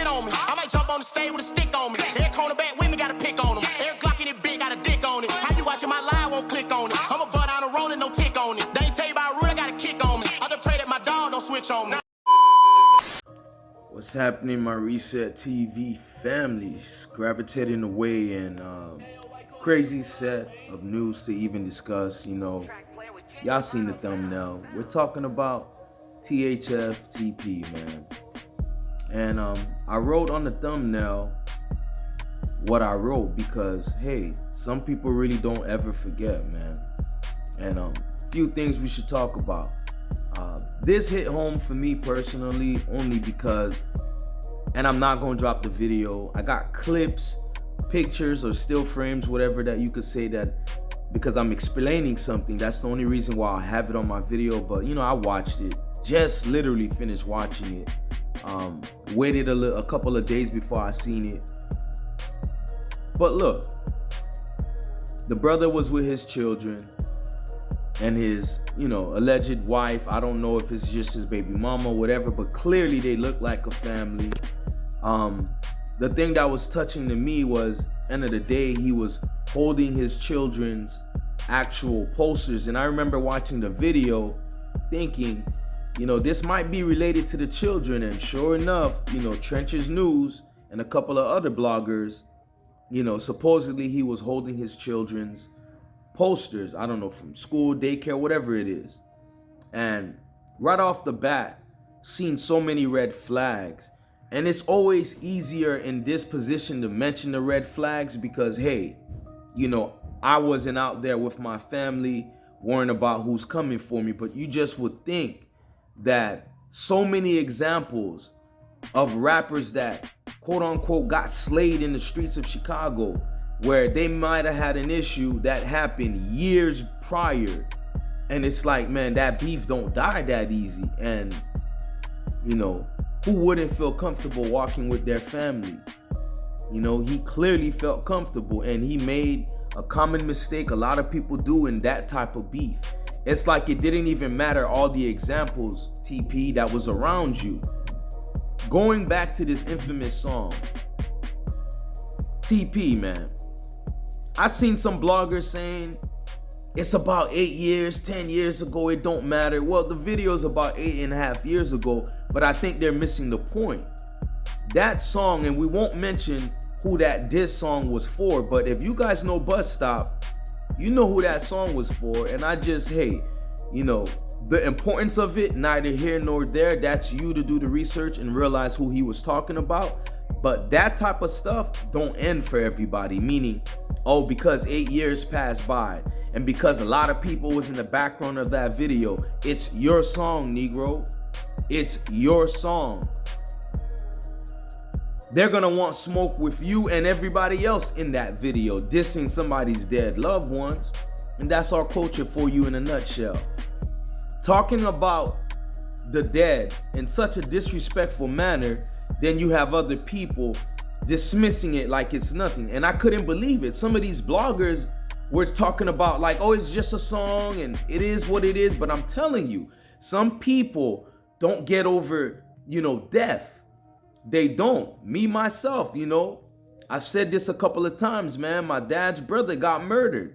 jet on me. I might jump on the stage with a stick on me. Every cornerback with me got a pick on him. Every Glock in it big got a dick on it. How you watching my live, won't click on it. I'm a butt on a rolling, no tick on it. They ain't tell you about root, I got a kick on me. I just pray that my dog don't switch on me. What's happening, my Reset TV families? Gravitating away and crazy set of news to even discuss. You know, y'all seen the thumbnail. We're talking about THF TP, man. And I wrote on the thumbnail what I wrote because, hey, some people really don't ever forget, man. And a few things we should talk about. This hit home for me personally only because, and I'm not gonna drop the video, I got clips, pictures, or still frames, whatever that you could say, that because I'm explaining something, that's the only reason why I have it on my video. But you know, I watched it, just literally finished watching it. Waited a couple of days before I seen it. But look, the brother was with his children and his, you know, alleged wife. I don't know if it's just his baby mama or whatever, but clearly they look like a family. The thing that was touching to me was, end of the day, he was holding his children's actual posters. And I remember watching the video thinking, you know, this might be related to the children. And sure enough, you know, Trenches News and a couple of other bloggers, you know, supposedly he was holding his children's posters, I don't know, from school, daycare, whatever it is. And right off the bat, seen so many red flags. And it's always easier in this position to mention the red flags because, hey, you know, I wasn't out there with my family worrying about who's coming for me. But you just would think that so many examples of rappers that quote unquote got slayed in the streets of Chicago, where they might have had an issue that happened years prior. And it's like, man, that beef don't die that easy. And, you know, who wouldn't feel comfortable walking with their family? You know, he clearly felt comfortable, and he made a common mistake a lot of people do in that type of beef. It's like it didn't even matter all the examples, TP, that was around you. Going back to this infamous song, TP, man, I seen some bloggers saying it's about 8 years, 10 years ago, it don't matter. Well, the video's about 8.5 years ago, but I think they're missing the point. That song, and we won't mention who that diss song was for, but if you guys know Bus Stop, you know who that song was for. And I just, hey, you know, the importance of it, neither here nor there. That's you to do the research and realize who he was talking about. But that type of stuff don't end for everybody. Meaning, oh, because 8 years passed by and because a lot of people was in the background of that video, it's your song, Negro. It's your song. They're gonna want smoke with you and everybody else in that video, dissing somebody's dead loved ones. And that's our culture for you in a nutshell. Talking about the dead in such a disrespectful manner, then you have other people dismissing it like it's nothing. And I couldn't believe it. Some of these bloggers were talking about like, oh, it's just a song and it is what it is. But I'm telling you, some people don't get over, you know, death. They don't. Me, myself, you know, I've said this a couple of times, man. My dad's brother got murdered.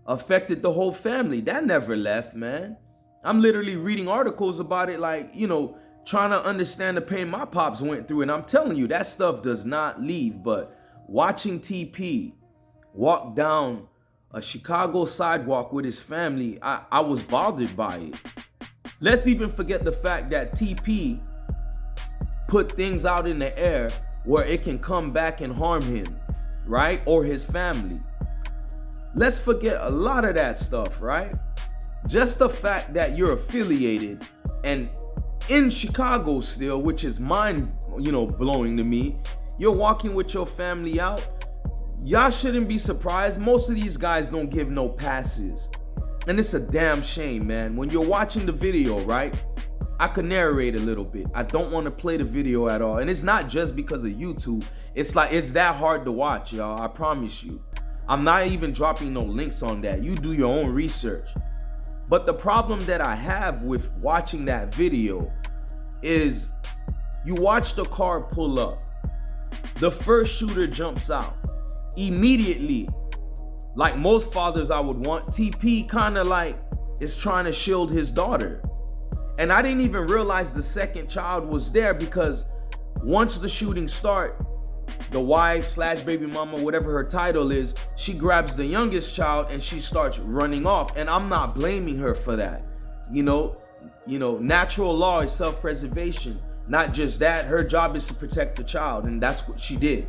Affected the whole family. That never left, man. I'm literally reading articles about it, like, you know, trying to understand the pain my pops went through. And I'm telling you, that stuff does not leave. But watching TP walk down a Chicago sidewalk with his family, I was bothered by it. Let's even forget the fact that TP put things out in the air where it can come back and harm him, right? Or his family. Let's forget a lot of that stuff, right? Just the fact that you're affiliated and in Chicago still, which is mind, you know, blowing to me. You're walking with your family out. Y'all shouldn't be surprised. Most of these guys don't give no passes. And it's a damn shame, man. When you're watching the video, right? I could narrate a little bit. I don't want to play the video at all. And it's not just because of YouTube. It's like, it's that hard to watch, y'all. I promise you. I'm not even dropping no links on that. You do your own research. But the problem that I have with watching that video is you watch the car pull up The first shooter jumps out. Immediately, like most fathers I would want, TP kind of like is trying to shield his daughter. And I didn't even realize the second child was there, because once the shooting start, the wife slash baby mama, whatever her title is, she grabs the youngest child and she starts running off. And I'm not blaming her for that. You know, natural law is self-preservation. Not just that, her job is to protect the child, and that's what she did.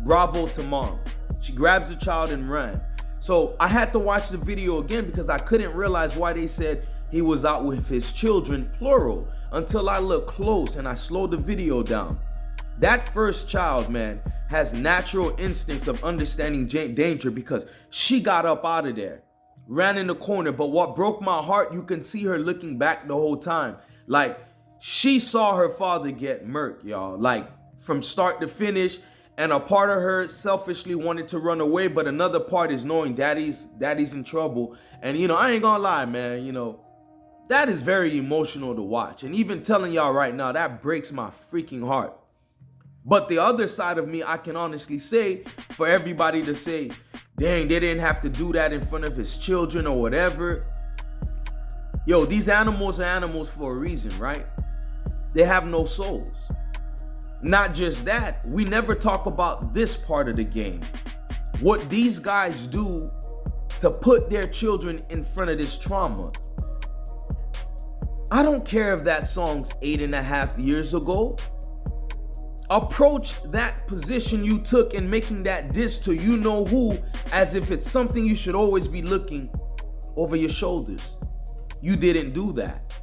Bravo to mom. She grabs the child and ran. So I had to watch the video again because I couldn't realize why they said he was out with his children, plural, until I looked close and I slowed the video down. That first child, man, has natural instincts of understanding danger, because she got up out of there, ran in the corner. But what broke my heart, you can see her looking back the whole time. Like, she saw her father get murked, y'all, like from start to finish. And a part of her selfishly wanted to run away, but another part is knowing daddy's in trouble. And I ain't gonna lie, man, that is very emotional to watch. And even telling y'all right now, that breaks my freaking heart. But the other side of me, I can honestly say, for everybody to say, dang, they didn't have to do that in front of his children or whatever. Yo, these animals are animals for a reason, right? They have no souls. Not just that, we never talk about this part of the game. What these guys do to put their children in front of this trauma. I don't care if that song's 8.5 years ago. Approach that position you took in making that diss to you know who as if it's something you should always be looking over your shoulders. You didn't do that.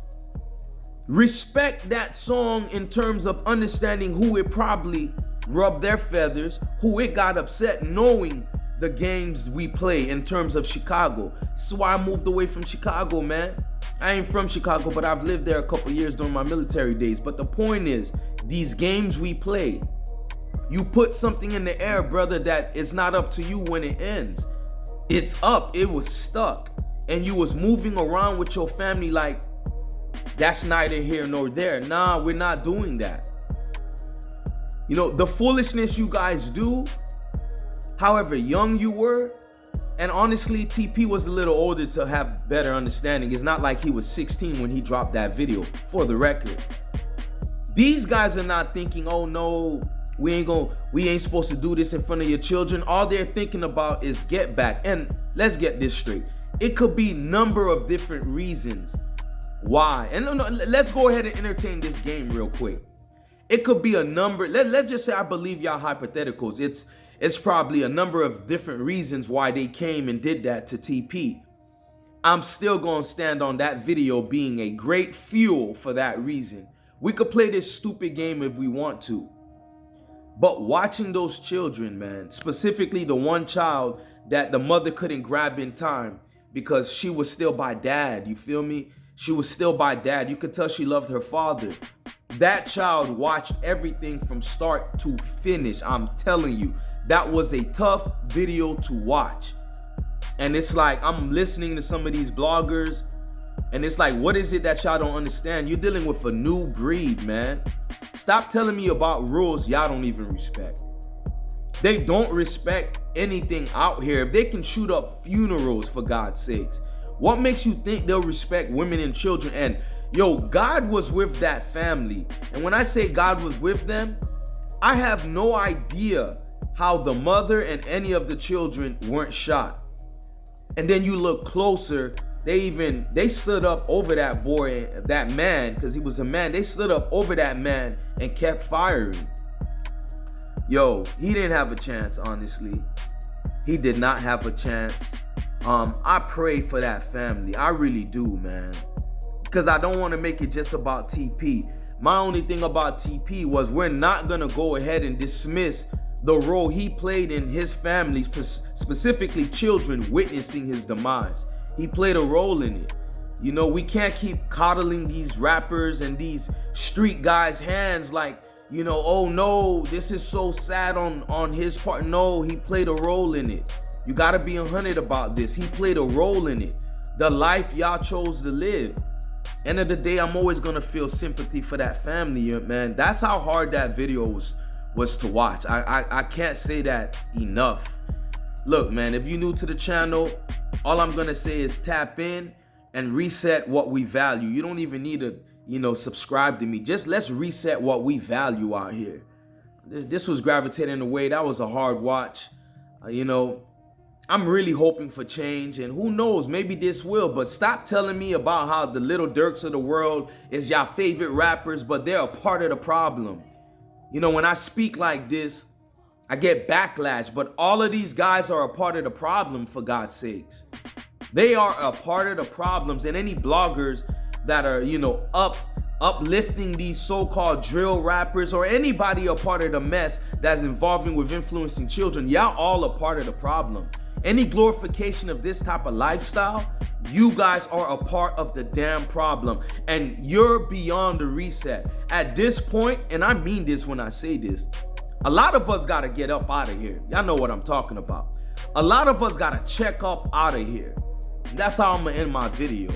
Respect that song in terms of understanding who it probably rubbed their feathers, who it got upset, knowing the games we play in terms of Chicago. This is why I moved away from Chicago, man. I ain't from Chicago, but I've lived there a couple years during my military days. But the point is, these games we play, you put something in the air, brother, that it's not up to you when it ends. It's up. It was stuck. And you was moving around with your family like, that's neither here nor there. Nah, we're not doing that. The foolishness you guys do, however young you were, and honestly, TP was a little older to have better understanding. It's not like he was 16 when he dropped that video, for the record. These guys are not thinking, oh no, we ain't supposed to do this in front of your children. All they're thinking about is get back. And let's get this straight. It could be number of different reasons why. And let's go ahead and entertain this game real quick. It could be a number. Let's just say I believe y'all hypotheticals. It's probably a number of different reasons why they came and did that to TP. I'm still gonna stand on that video being a great fuel for that reason. We could play this stupid game if we want to. But watching those children, man, specifically the one child that the mother couldn't grab in time because she was still by dad, you feel me? She was still by dad. You could tell she loved her father. That child watched everything from start to finish. I'm telling you, that was a tough video to watch. And it's like, I'm listening to some of these bloggers, and it's like, what is it that y'all don't understand? You're dealing with a new breed, man. Stop telling me about rules y'all don't even respect. They don't respect anything out here. If they can shoot up funerals, for God's sakes, what makes you think they'll respect women and children? And yo, God was with that family. And when I say God was with them, I have no idea how the mother and any of the children weren't shot. And then you look closer, they stood up over that boy, that man, because he was a man. They stood up over that man and kept firing. Yo, he didn't have a chance, honestly. He did not have a chance. I pray for that family. I really do, man. Because I don't want to make it just about TP. My only thing about TP was we're not going to go ahead and dismiss the role he played in his family, specifically children witnessing his demise. He played a role in it. We can't keep coddling these rappers and these street guys' hands like, oh no, this is so sad on his part. No, he played a role in it. You gotta be 100 about this. He played a role in it. The life y'all chose to live. End of the day, I'm always gonna feel sympathy for that family, man. That's how hard that video was to watch. I can't say that enough. Look, man, if you're new to the channel, all I'm gonna say is tap in and reset what we value. You don't even need to, subscribe to me. Just let's reset what we value out here. This was Gravitating Away. That was a hard watch. I'm really hoping for change, and who knows, maybe this will. But stop telling me about how the Little Durks of the world is your favorite rappers, but they're a part of the problem. When I speak like this, I get backlash, but all of these guys are a part of the problem, for God's sakes. They are a part of the problems, and any bloggers that are, uplifting these so-called drill rappers or anybody a part of the mess that's involving with influencing children, y'all all a part of the problem. Any glorification of this type of lifestyle, you guys are a part of the damn problem, and you're beyond the reset. At this point, and I mean this when I say this, a lot of us gotta get up out of here. Y'all know what I'm talking about. A lot of us gotta check up out of here. That's how I'm gonna end my video.